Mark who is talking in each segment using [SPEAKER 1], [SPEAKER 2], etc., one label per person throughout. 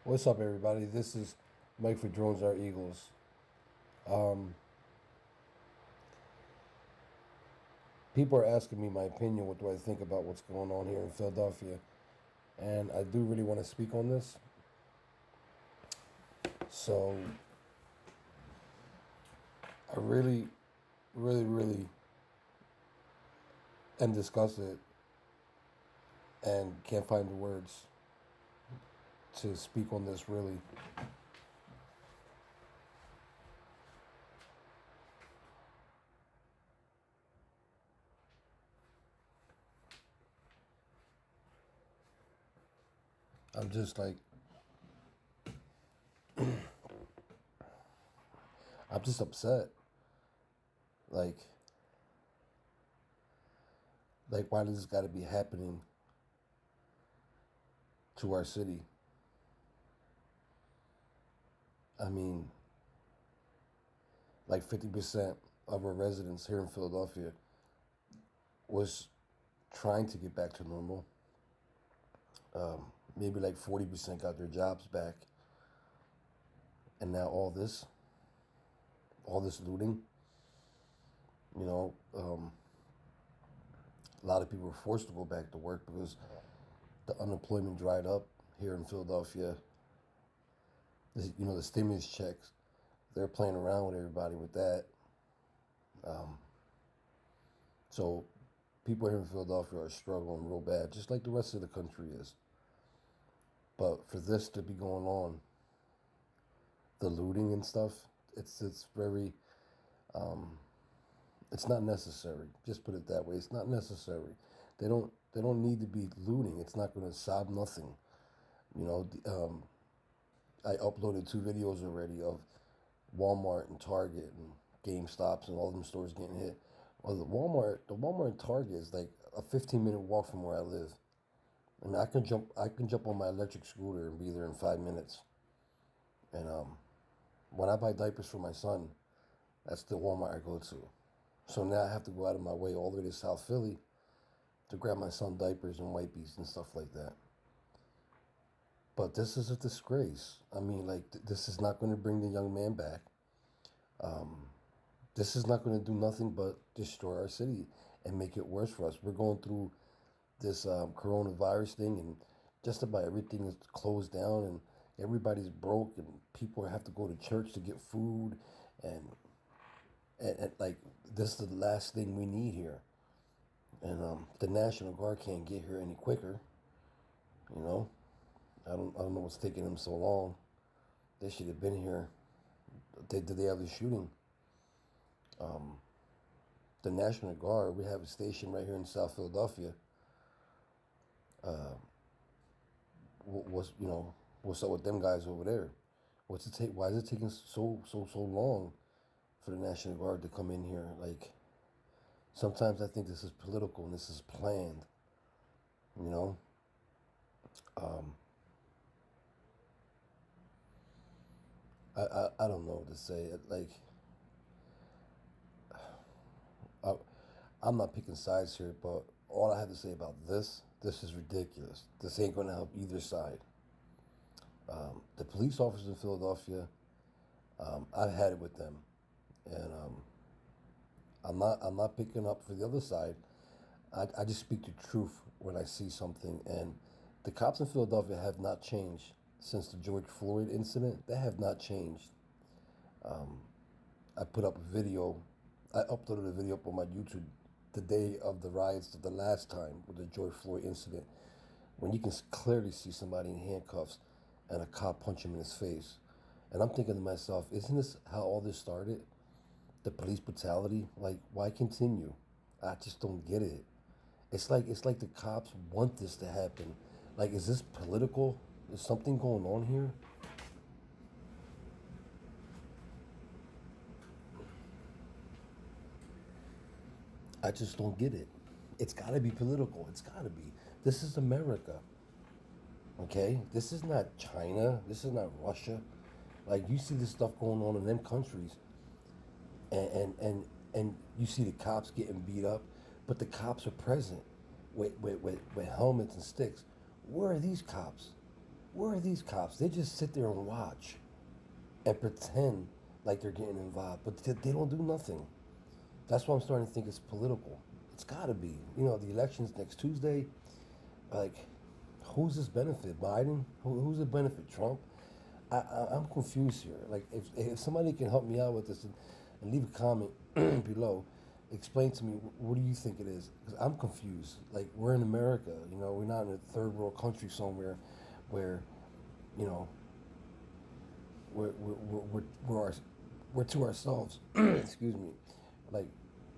[SPEAKER 1] What's up, everybody? This is Mike for Drones Are Eagles. Um, People are asking me my opinion. What do I think about what's going on here in Philadelphia? And I do really want to speak on this. So I really am disgusted and can't find the words to speak on this. Really, I'm just like I'm just upset. Like, why does this got to be happening to our city? I mean, like 50% of our residents here in Philadelphia was trying to get back to normal. Maybe like 40% got their jobs back, and now all this looting. You know, a lot of people were forced to go back to work because the unemployment dried up here in Philadelphia. The stimulus checks, they're playing around with everybody with that. So people here in Philadelphia are struggling real bad, just like the rest of the country is. But for this to be going on, the looting and stuff, it's very it's not necessary. Just put it that way. It's not necessary. They don't need to be looting. It's not going to solve nothing. You know, I uploaded 2 videos already of Walmart and Target and GameStops and all them stores getting hit. Well, the Walmart and Target is like a 15-minute walk from where I live. I mean, I can jump on my electric scooter and be there in 5 minutes. And when I buy diapers for my son, that's the Walmart I go to. So now I have to go out of my way all the way to South Philly to grab my son diapers and wipes and stuff like that. But this is a disgrace. I mean, like, this is not going to bring the young man back. This is not going to do nothing but destroy our city and make it worse for us. We're going through this coronavirus thing, and just about everything is closed down, and everybody's broke, and people have to go to church to get food, and like, this is the last thing we need here. And the National Guard can't get here any quicker. You know, I don't know what's taking them so long. They should have been here the day of the shooting. The National Guard, we have a station right here in South Philadelphia. What's up with them guys over there? What's it take? Why is it taking so long for the National Guard to come in here? Like, sometimes I think this is political and this is planned. You know, I don't know what to say. Like, I, I'm not picking sides here, but all I have to say about this is ridiculous. This ain't going to help either side. The police officers in Philadelphia, I've had it with them, and I'm not picking up for the other side. I just speak the truth when I see something, and the cops in Philadelphia have not changed since the George Floyd incident. They have not changed. I put up a video. I uploaded a video up on my YouTube the day of the riots of the last time with the George Floyd incident, when you can clearly see somebody in handcuffs and a cop punch him in his face. And I'm thinking to myself, isn't this how all this started? The police brutality? Like, why continue? I just don't get it. It's like the cops want this to happen. Like, is this political? Is something going on here? I just don't get it. It's got to be political. It's got to be. This is America. Okay? This is not China. This is not Russia. Like, you see this stuff going on in them countries, and you see the cops getting beat up, but the cops are present with helmets and sticks. Where are these cops? Where are these cops? They just sit there and watch and pretend like they're getting involved, but they don't do nothing. That's why I'm starting to think it's political. It's got to be. You know, the election's next Tuesday. Like, who's this benefit? Biden? Who's it benefit? Trump? I'm confused here. Like, if somebody can help me out with this and leave a comment below, explain to me what do you think it is? Because I'm confused. Like, we're in America. You know, we're not in a third world country somewhere where, you know, we're we're to ourselves. Excuse me. Like,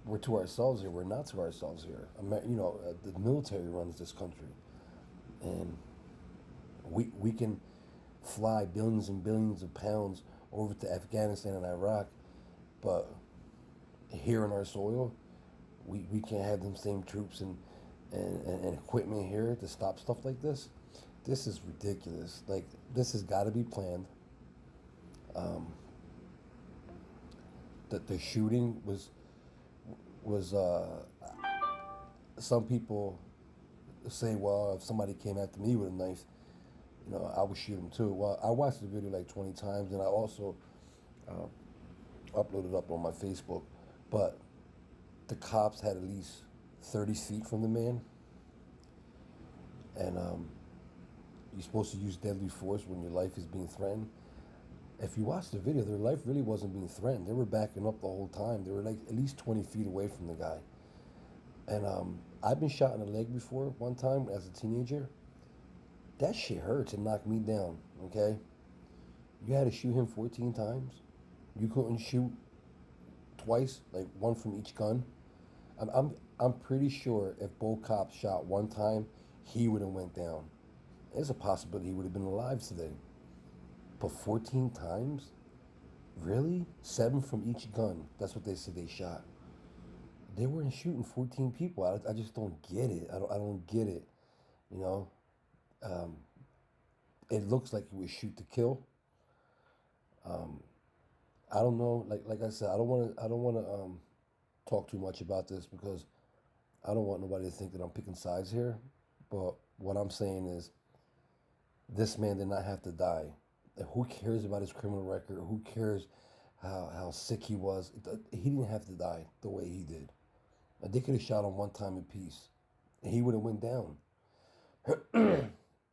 [SPEAKER 1] we're to ourselves here. We're not to ourselves here. You know, the military runs this country, and we can fly billions and billions of pounds over to Afghanistan and Iraq, but here in our soil, we can't have them same troops and equipment here to stop stuff like this. This is ridiculous. Like, this has got to be planned. Um, that the shooting was some people say, well, if somebody came after me with a knife, you know, I would shoot him too. Well, I watched the video like 20 times, and I also uh, uploaded up on my Facebook. But the cops had at least 30 feet from the man, and you're supposed to use deadly force when your life is being threatened. If you watch the video, their life really wasn't being threatened. They were backing up the whole time. They were like at least 20 feet away from the guy. And I've been shot in the leg before one time as a teenager. That shit hurts and knocked me down, okay? You had to shoot him 14 times. You couldn't shoot twice, like one from each gun. I'm, I'm, I'm pretty sure if both cops shot one time, he would have went down. There's a possibility he would have been alive today. But 14 times? Really? 7 from each gun. That's what they said they shot. They weren't shooting 14 people. I just don't get it. I don't get it. You know, um, it looks like it was shoot to kill. Um, I don't know. Like I said, I don't want to talk too much about this because I don't want nobody to think that I'm picking sides here. But what I'm saying is, this man did not have to die. Like, who cares about his criminal record? Who cares how sick he was? He didn't have to die the way he did. They could have shot him one time apiece, and he would have went down.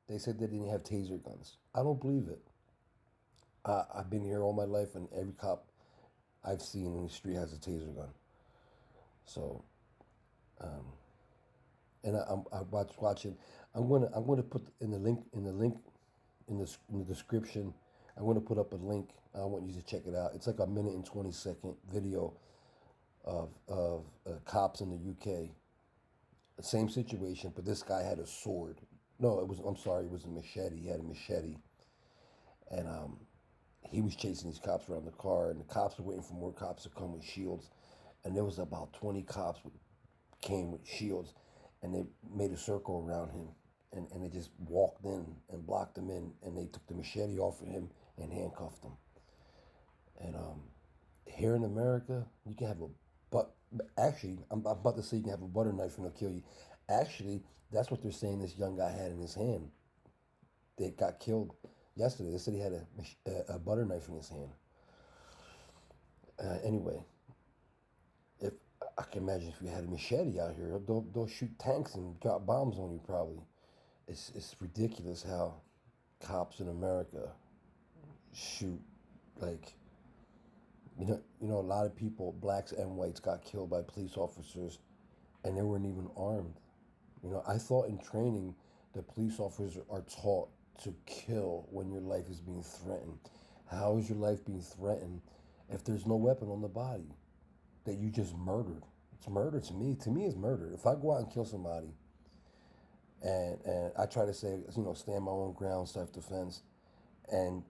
[SPEAKER 1] They said they didn't have taser guns. I don't believe it. I've been here all my life, and every cop I've seen in the street has a taser gun. So, um, and I watching. I'm gonna put in the description. I'm gonna put up a link. I want you to check it out. It's like a minute and 20-second video of cops in the UK. Same situation, but this guy had a sword. No, it was. I'm sorry, it was a machete. He had a machete, and he was chasing these cops around the car, and the cops were waiting for more cops to come with shields, and there was about 20 cops came with shields, and they made a circle around him, and they just walked in and blocked him in, and they took the machete off of him and handcuffed him. And here in America, you can have a but actually, I'm about to say you can have a butter knife and it'll kill you. Actually, that's what they're saying this young guy had in his hand. They got killed yesterday. They said he had a butter knife in his hand. Anyway, if I can imagine if you had a machete out here, they'll shoot tanks and drop bombs on you probably. It's ridiculous how cops in America shoot like a lot of people, blacks and whites, got killed by police officers, and they weren't even armed. I thought in training, the police officers are taught to kill when your life is being threatened. How is your life being threatened if there's no weapon on the body that you just murdered? It's murder to me. To me, it's murder. If I go out and kill somebody, and I try to say, stand my own ground, self-defense, and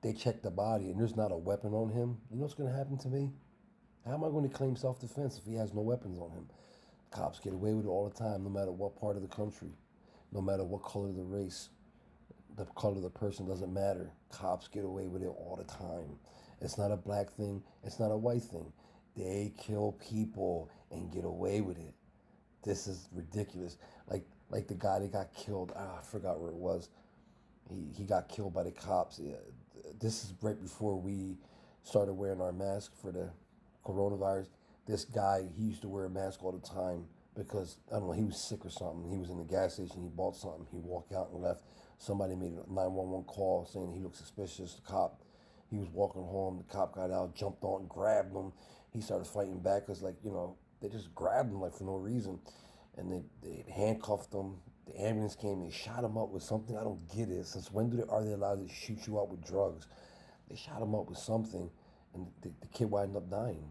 [SPEAKER 1] they check the body and there's not a weapon on him, you know what's going to happen to me? How am I going to claim self-defense if he has no weapons on him? Cops get away with it all the time, no matter what part of the country, no matter what color of the race, the color of the person doesn't matter. Cops get away with it all the time. It's not a black thing. It's not a white thing. They kill people and get away with it. This is ridiculous. Like the guy that got killed. I forgot where it was. He got killed by the cops. Yeah, this is right before we started wearing our mask for the coronavirus. This guy, he used to wear a mask all the time because I don't know, he was sick or something. He was in the gas station, he bought something, he walked out and left. Somebody made a 911 call saying he looked suspicious. The cop, he was walking home. The cop got out, jumped on, grabbed him. He started fighting back because, like, they just grabbed him like for no reason, and they handcuffed him. The ambulance came. They shot him up with something. I don't get it. Since when are they allowed to shoot you up with drugs? They shot him up with something, and the kid wound up dying.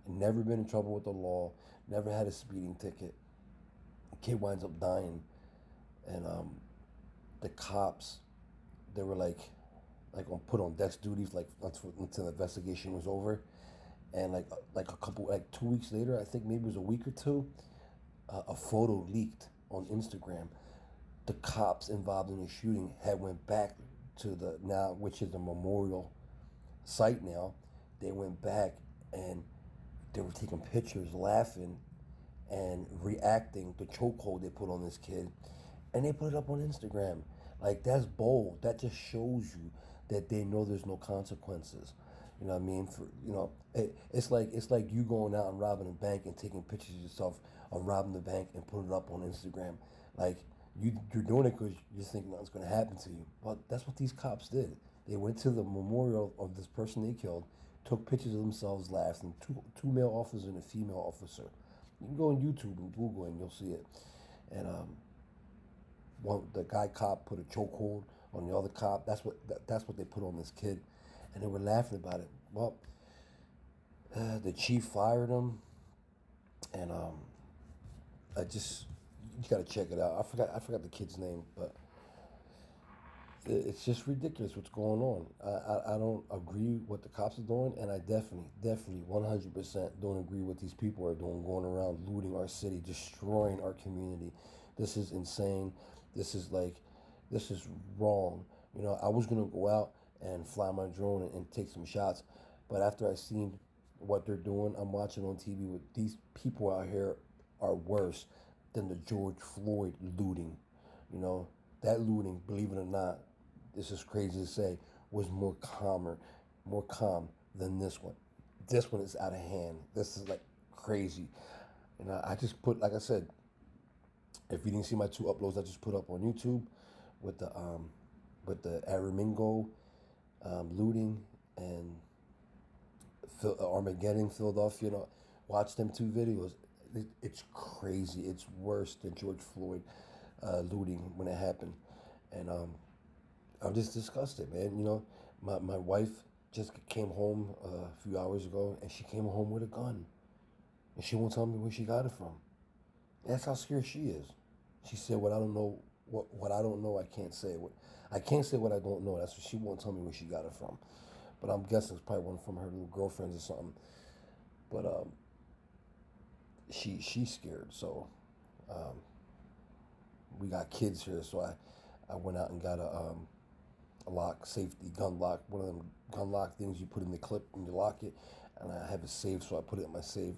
[SPEAKER 1] Never been in trouble with the law. Never had a speeding ticket. The kid winds up dying, and the cops, they were like on put on desk duties like until the investigation was over, and like a couple, like 2 weeks later, I think maybe it was a week or two, a photo leaked on Instagram. The cops involved in the shooting had went back to the now, which is the memorial site now. They went back and they were taking pictures, laughing and reacting the chokehold they put on this kid, and they put it up on Instagram. Like, that's bold. That just shows you that they know there's no consequences. You know what I mean? For it's like you going out and robbing a bank and taking pictures of yourself of robbing the bank and put it up on Instagram. Like, you're doing it because you're thinking nothing's going to happen to you. But that's what these cops did. They went to the memorial of this person they killed, took pictures of themselves laughing. Two male officers and a female officer. You can go on YouTube and Google it and you'll see it. And the guy cop put a chokehold on the other cop. That's what they put on this kid, and they were laughing about it. Well, the chief fired him, and I just you gotta check it out. I forgot the kid's name, but it's just ridiculous what's going on. I don't agree what the cops are doing, and I definitely 100% don't agree what these people are doing, going around looting our city, destroying our community. This is insane. This is this is wrong. I was gonna go out and fly my drone and take some shots, but after I seen what they're doing, I'm watching on TV. With these people out here are worse than the George Floyd looting. You know, that looting, believe it or not, this is crazy to say, was more calm than this one. This one is out of hand. This is like crazy. And I just put, like I said, if you didn't see my two uploads, I just put up on YouTube with the Aramingo looting and Armageddon, Philadelphia. Watch them two videos. It's crazy. It's worse than George Floyd looting when it happened, and I'm just disgusted, man. My wife just came home a few hours ago, and she came home with a gun, and she won't tell me where she got it from. That's how scared she is. She said, "What I don't know, what I don't know, I can't say. I can't say what I don't know." That's what she won't tell me where she got it from. But I'm guessing it's probably one from her little girlfriends or something. But she's scared. So um, we got kids here, so I went out and got a lock, safety gun lock, one of them gun lock things you put in the clip and you lock it. And I have it saved, so I put it in my safe.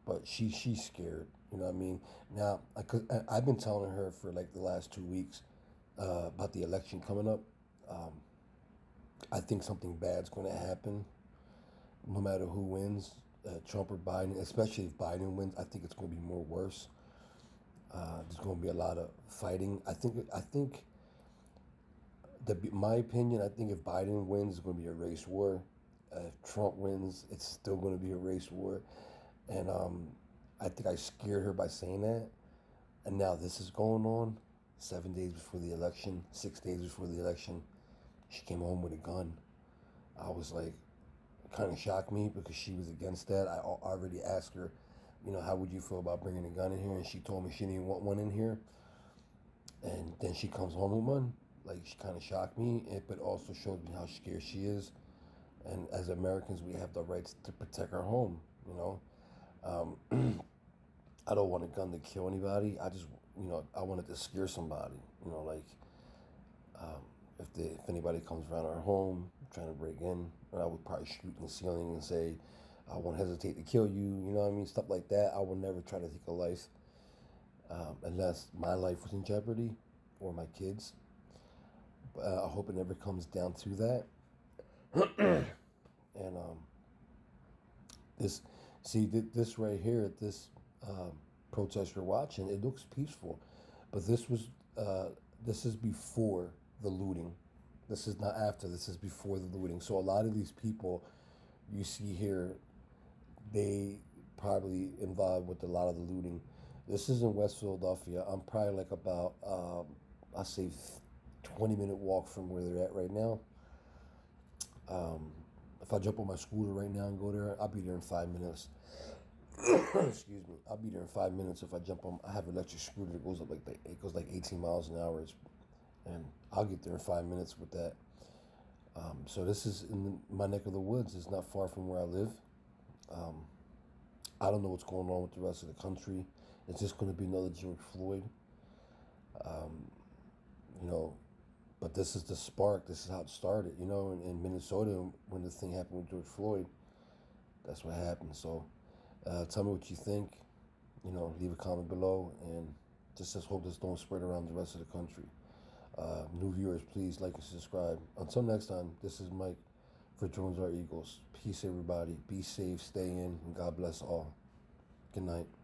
[SPEAKER 1] But she's scared. You know what I mean? Now, I've been telling her for like the last 2 weeks about the election coming up. I think something bad's going to happen, no matter who wins, Trump or Biden. Especially if Biden wins, I think it's going to be more worse. There's going to be a lot of fighting. I think my opinion, I think if Biden wins, it's going to be a race war. If Trump wins, it's still going to be a race war. And I think I scared her by saying that. And now this is going on 7 days before the election, 6 days before the election. She came home with a gun. I was like, it kind of shocked me because she was against that. I already asked her, how would you feel about bringing a gun in here? And she told me she didn't want one in here. And then she comes home with one. Like, she kind of shocked me, but also showed me how scared she is. And as Americans, we have the rights to protect our home, I don't want a gun to kill anybody. I just, I wanted to scare somebody, um, if anybody comes around our home trying to break in, I would probably shoot in the ceiling and say, I won't hesitate to kill you, you know what I mean? Stuff like that. I would never try to take a life unless my life was in jeopardy or my kids. I hope it never comes down to that. And this, see, this right here, this protest you're watching, it looks peaceful, but this is before the looting. This is not after. This is before the looting. So a lot of these people you see here, they probably involved with a lot of the looting. This is in West Philadelphia. I'm probably like about I say 20-minute walk from where they're at right now. Um, if I jump on my scooter right now and go there, I'll be there in 5 minutes. Excuse me. I'll be there in 5 minutes if I jump on. I have an electric scooter that goes up it goes like 18 miles an hour, and I'll get there in 5 minutes with that. So this is in my neck of the woods. It's not far from where I live. Um, I don't know what's going on with the rest of the country. It's just going to be another George Floyd. Um, you know, but this is the spark. This is how it started. You know, in Minnesota, when the thing happened with George Floyd, that's what happened. So tell me what you think. You know, leave a comment below, and just hope this don't spread around the rest of the country. New viewers, please like and subscribe. Until next time, this is Mike for Jones Our Eagles. Peace, everybody. Be safe, stay in, and God bless all. Good night.